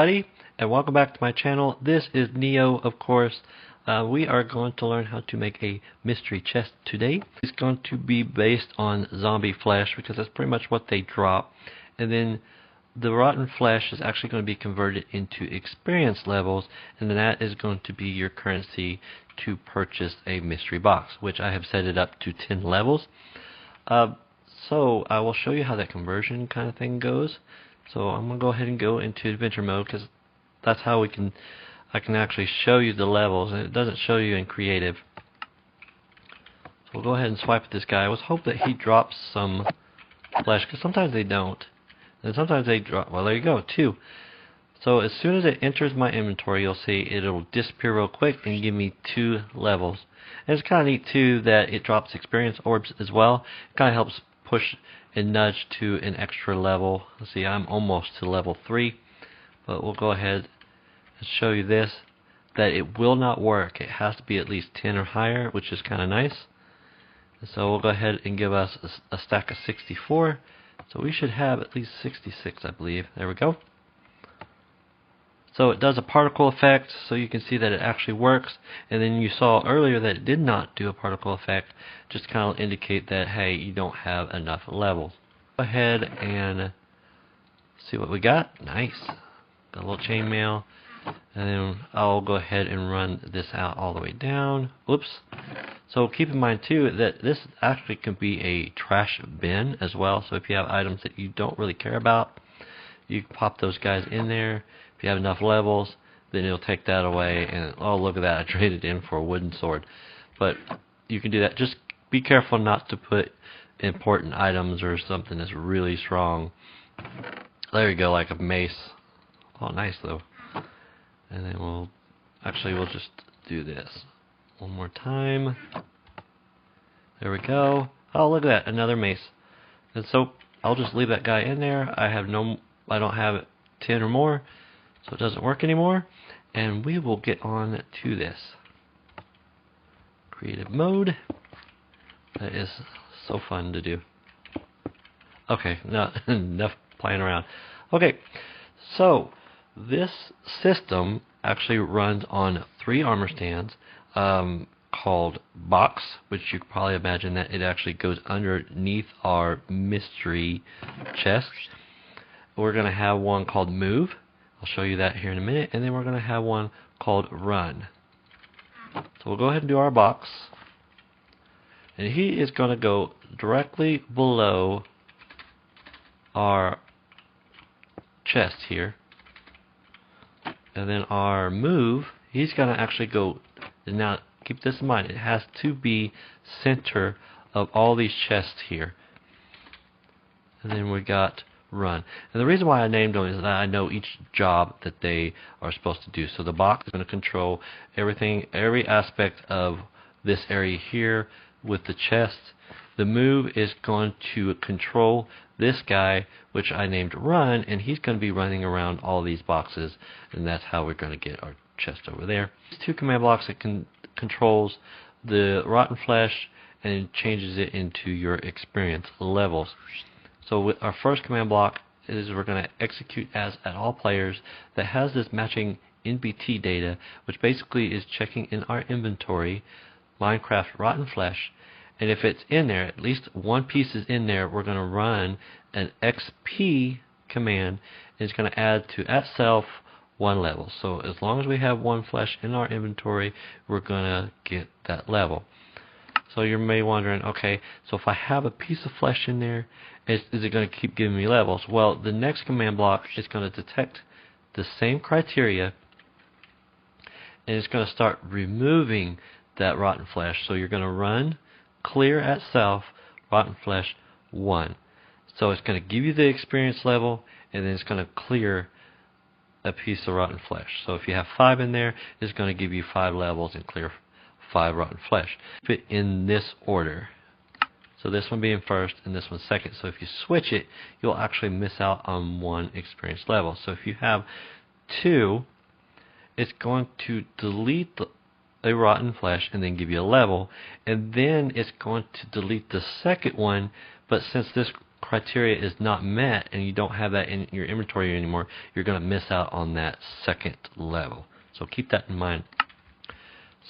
everybody, and welcome back to my channel. This is Neo, of course. We are going to learn how to make a mystery chest today. It's going to be based on zombie flesh because that's pretty much what they drop. And then the rotten flesh is actually going to be converted into experience levels, and then that is going to be your currency to purchase a mystery box, which I have set it up to 10 levels. So I will show you how that conversion kind of thing goes. So I'm going to go ahead and go into adventure mode because that's how I can actually show you the levels, and it doesn't show you in creative. So we'll go ahead and swipe at this guy. I was hoping that he drops some flesh because sometimes they don't, and sometimes they drop. Well, there you go, 2. So as soon as it enters my inventory, you'll see it'll disappear real quick and give me 2 levels. And it's kind of neat too that it drops experience orbs as well. It kind of helps push and nudge to an extra level. Let's see, I'm almost to level 3, but we'll go ahead and show you this, that it will not work. It has to be at least 10 or higher, which is kind of nice. And so we'll go ahead and give us a stack of 64. So we should have at least 66, I believe. There we go. So it does a particle effect, so you can see that it actually works. And then you saw earlier that it did not do a particle effect, just kind of indicate that, hey, you don't have enough levels. Go ahead and see what we got. Nice. Got a little chainmail. And then I'll go ahead and run this out all the way down. Whoops. So keep in mind too that this actually can be a trash bin as well. So if you have items that you don't really care about, you can pop those guys in there. If you have enough levels, then it'll take that away, and oh, look at that, I traded in for a wooden sword. But you can do that. Just be careful not to put important items or something that's really strong. There you go, like a mace. Oh, nice though. And then we'll just do this one more time. There we go. Oh, look at that, another mace. And so I'll just leave that guy in there. I don't have 10 or more, so it doesn't work anymore. And we will get on to this. Creative mode. That is so fun to do. Okay, no, enough playing around. Okay, so this system actually runs on 3 armor stands called box, which you can probably imagine that it actually goes underneath our mystery chest. We're going to have one called move. I'll show you that here in a minute. And then we're going to have one called run. So we'll go ahead and do our box. And he is going to go directly below our chest here. And then our move, he's going to actually go, now keep this in mind, it has to be center of all these chests here. And then we got run. And the reason why I named them is that I know each job that they are supposed to do. So the box is going to control everything, every aspect of this area here with the chest. The move is going to control this guy, which I named run, and he's going to be running around all these boxes, and that's how we're going to get our chest over there. These 2 command blocks that controls the rotten flesh and changes it into your experience levels. So with our first command block is we're going to execute as at all players that has this matching NBT data, which basically is checking in our inventory Minecraft rotten flesh, and if it's in there, at least one piece is in there, we're going to run an XP command, and it's going to add to at self 1 level. So as long as we have 1 flesh in our inventory, we're going to get that level. So you may be wondering, okay, so if I have a piece of flesh in there, is it going to keep giving me levels? Well, the next command block is going to detect the same criteria, and it's going to start removing that rotten flesh. So you're going to run clear at self rotten flesh 1. So it's going to give you the experience level, and then it's going to clear a piece of rotten flesh. So if you have 5 in there, it's going to give you 5 levels and clear 5 rotten flesh. Fit in this order. So this one being first and this one second. So if you switch it, you'll actually miss out on 1 experience level. So if you have 2, it's going to delete a rotten flesh and then give you a level, and then it's going to delete the second one, but since this criteria is not met and you don't have that in your inventory anymore, you're going to miss out on that second level. So keep that in mind.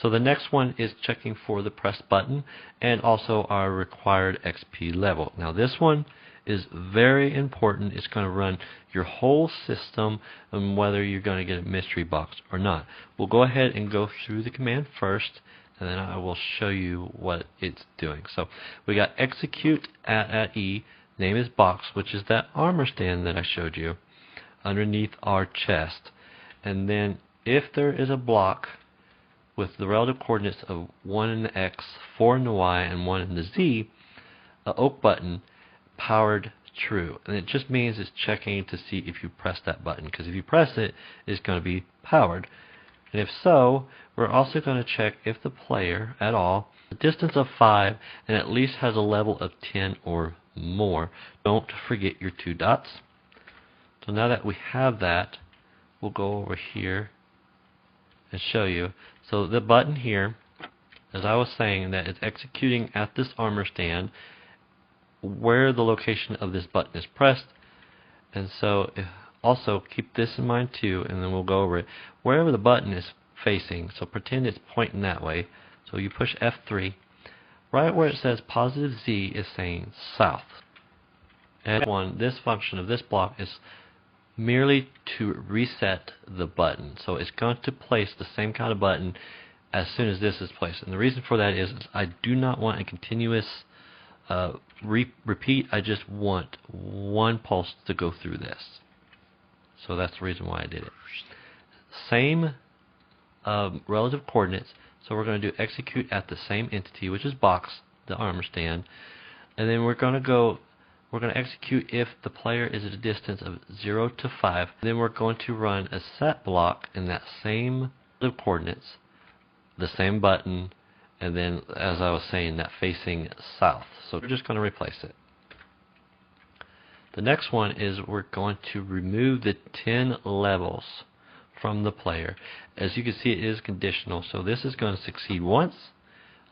So the next one is checking for the press button and also our required XP level. Now this one is very important. It's going to run your whole system and whether you're going to get a mystery box or not. We'll go ahead and go through the command first, and then I will show you what it's doing. So we got execute at E, name is box, which is that armor stand that I showed you underneath our chest. And then if there is a block with the relative coordinates of 1 in the X, 4 in the Y, and 1 in the Z, a oak button powered true. And it just means it's checking to see if you press that button, because if you press it, it's going to be powered. And if so, we're also going to check if the player at all, a distance of 5, and at least has a level of 10 or more. Don't forget your 2 dots. So now that we have that, we'll go over here and show you. So the button here, as I was saying, that is executing at this armor stand where the location of this button is pressed. And so also keep this in mind too, and then we'll go over it. Wherever the button is facing, so pretend it's pointing that way, so you push F3, right where it says positive Z is saying south. And this function of this block is merely to reset the button. So it's going to place the same kind of button as soon as this is placed. And the reason for that is I do not want a continuous repeat. I just want one pulse to go through this. So that's the reason why I did it. Same relative coordinates. So we're going to do execute at the same entity, which is box, the armor stand. And then we're going to execute if the player is at a distance of 0 to 5. Then we're going to run a set block in that same coordinates, the same button, and then, as I was saying, that facing south. So we're just going to replace it. The next one is we're going to remove the 10 levels from the player. As you can see, it is conditional. So this is going to succeed once,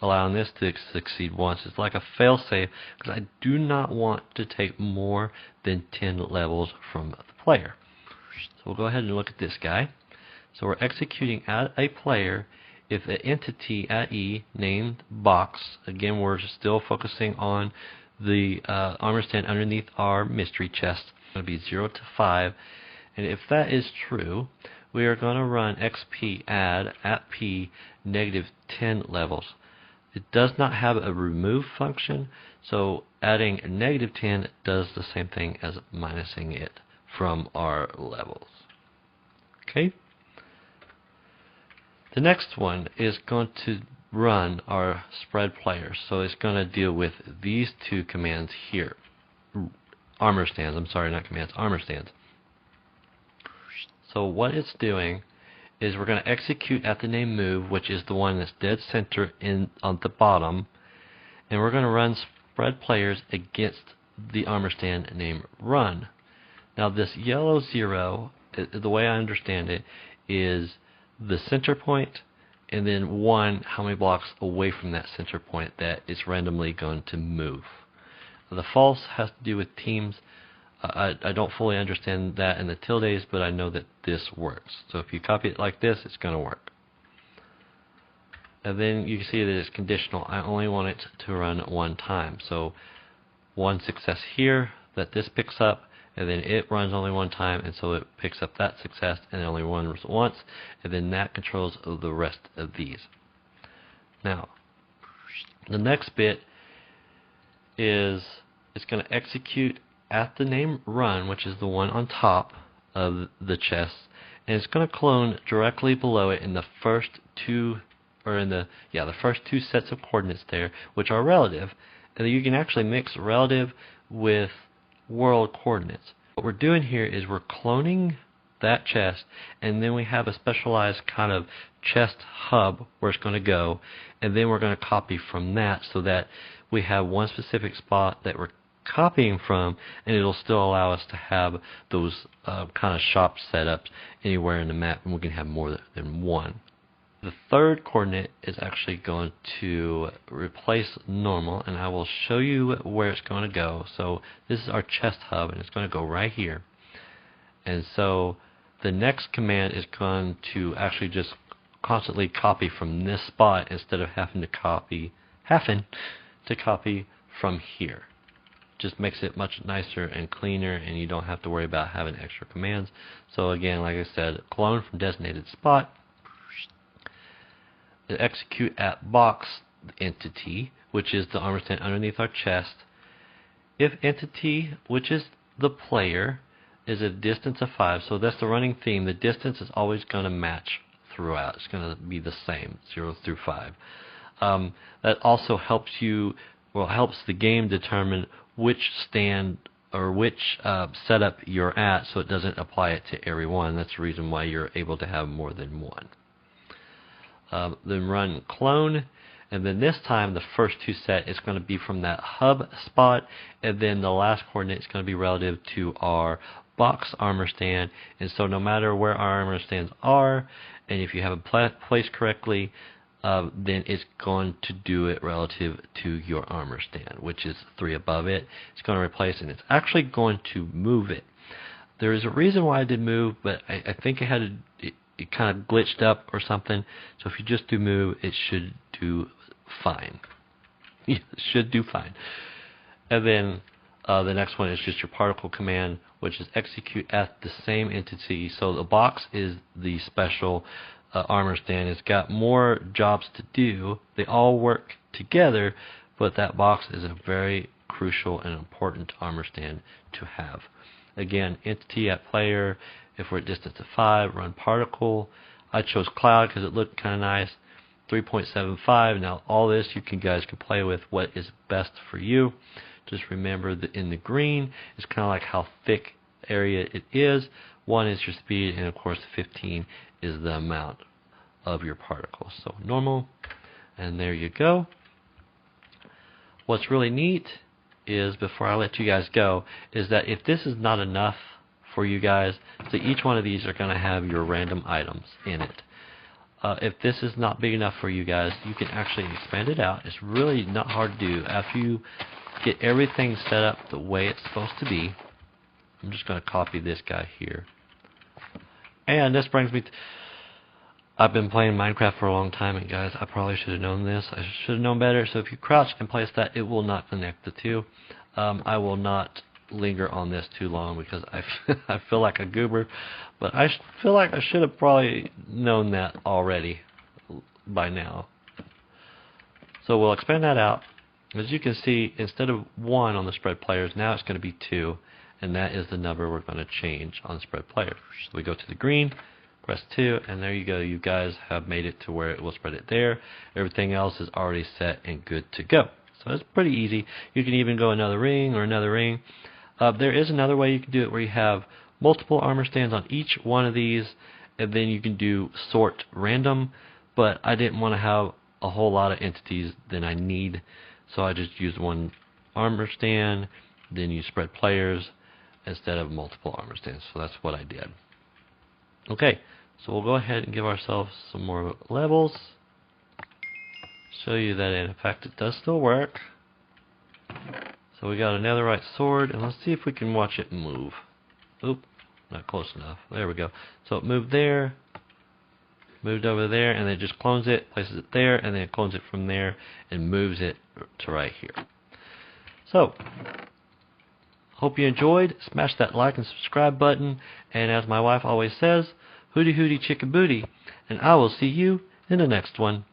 allowing this to succeed once. It's like a fail-safe, because I do not want to take more than 10 levels from the player. So we'll go ahead and look at this guy. So we're executing at a player if the entity at E named box, again we're still focusing on the armor stand underneath our mystery chest, it's going to be 0 to 5, and if that is true, we are going to run XP add at P negative 10 levels. It does not have a remove function, so adding a negative 10 does the same thing as minusing it from our levels. Okay? The next one is going to run our spread players. So it's going to deal with these two commands here. Armor stands, I'm sorry, not commands, armor stands. So what it's doing is we're going to execute at the name move, which is the one that's dead center on the bottom, and we're going to run spread players against the armor stand named run. Now this yellow 0, the way I understand it, is the center point, and then 1 how many blocks away from that center point that it's randomly going to move. The false has to do with teams. I don't fully understand that in the tildes, but I know that this works. So if you copy it like this, it's going to work. And then you can see that it's conditional. I only want it to run 1 time. So 1 success here that this picks up, and then it runs only 1 time, and so it picks up that success and it only runs once, and then that controls the rest of these. Now, the next bit is it's going to execute at the name run, which is the one on top of the chest, and it's going to clone directly below it in the first two, or in the first 2 sets of coordinates there, which are relative, and you can actually mix relative with world coordinates. What we're doing here is we're cloning that chest, and then we have a specialized kind of chest hub where it's going to go, and then we're going to copy from that so that we have one specific spot that we're copying from, and it'll still allow us to have those kind of shop setups anywhere in the map, and we can have more than one. The third coordinate is actually going to replace normal, and I will show you where it's going to go. So this is our chest hub, and it's going to go right here. And so the next command is going to actually just constantly copy from this spot instead of having to copy from here. Just makes it much nicer and cleaner, and you don't have to worry about having extra commands. So again, like I said, clone from designated spot. Execute at box entity, which is the armor stand underneath our chest. If entity, which is the player, is a distance of 5, so that's the running theme. The distance is always going to match throughout. It's going to be the same, 0 through 5. That also helps the game determine which stand or which setup you're at, so it doesn't apply it to every one. That's the reason why you're able to have more than one. Then run clone, and then this time the first two set is going to be from that hub spot, and then the last coordinate is going to be relative to our box armor stand. And so no matter where our armor stands are, and if you have it placed correctly, then it's going to do it relative to your armor stand, which is 3 above it. It's going to replace it, and it's actually going to move it. There is a reason why I did move, but I think it kind of glitched up or something. So if you just do move, it should do fine. It should do fine. And then the next one is just your particle command, which is execute at the same entity. So the box is the special armor stand. It's got more jobs to do. They all work together, but that box is a very crucial and important armor stand to have. Again, entity at player. If we're at distance of 5, run particle. I chose cloud because it looked kind of nice. 3.75. Now all this you guys can play with what is best for you. Just remember that in the green, it's kind of like how thick area it is. 1 is your speed, and of course 15 is the amount of your particles. So normal, and there you go. What's really neat is, before I let you guys go, is that if this is not enough for you guys, so each one of these are going to have your random items in it. If this is not big enough for you guys, you can actually expand it out. It's really not hard to do. After you get everything set up the way it's supposed to be, I'm just going to copy this guy here. And this brings me to, I've been playing Minecraft for a long time, and guys, I probably should have known this. I should have known better. So if you crouch and place that, it will not connect the two. I will not linger on this too long because I feel like a goober, but I feel like I should have probably known that already by now. So we'll expand that out. As you can see, instead of 1 on the spread players, now it's going to be 2, and that is the number we're going to change on spread players. So we go to the green, press 2, and there you go. You guys have made it to where it will spread it there. Everything else is already set and good to go. So it's pretty easy. You can even go another ring or another ring. There is another way you can do it where you have multiple armor stands on each one of these, and then you can do sort random, but I didn't want to have a whole lot of entities than I need, so I just used 1 armor stand, then you spread players instead of multiple armor stands. So that's what I did. Okay, so we'll go ahead and give ourselves some more levels. Show you that in fact it does still work. So we got a netherite sword, and let's see if we can watch it move. Oop, not close enough. There we go. So it moved there, moved over there, and then it just clones it, places it there, and then it clones it from there and moves it to right here. So, hope you enjoyed. Smash that like and subscribe button, and as my wife always says, hooty hooty chicken booty, and I will see you in the next one.